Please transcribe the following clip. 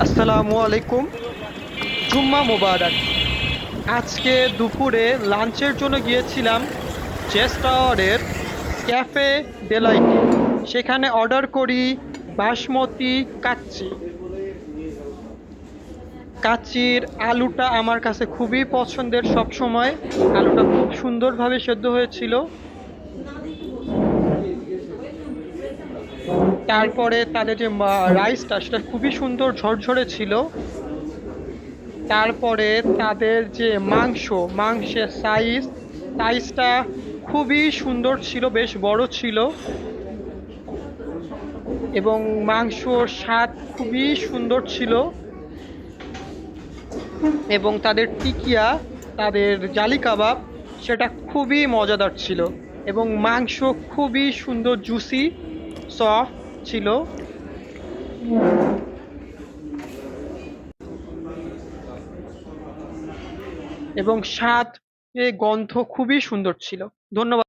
আসসালামু আলাইকুম। জুম্মা মোবারক। আজকে দুপুরে লাঞ্চের জন্য গিয়েছিলাম জেস টাওয়ারের ক্যাফে ডেলাইটে। সেখানে অর্ডার করি বাসমতি কাচ্চি। কাচ্চির আলুটা আমার কাছে খুবই পছন্দের, সব সময় আলুটা খুব সুন্দরভাবে সেদ্ধ হয়েছিল। তারপরে তাদের যে রাইসটা সেটা খুবই সুন্দর ঝরঝরে ছিল। তারপরে তাদের যে মাংসের সাইজটা খুবই সুন্দর ছিল, বেশ বড় ছিল এবং মাংসর স্বাদ খুবই সুন্দর ছিল। এবং তাদের টিকিয়া, তাদের জালি কাবাব, সেটা খুবই মজাদার ছিল এবং মাংস খুবই সুন্দর জুসি সফট ছিল। এবং স্বাদ, গন্ধ খুবই সুন্দর ছিল। ধন্যবাদ।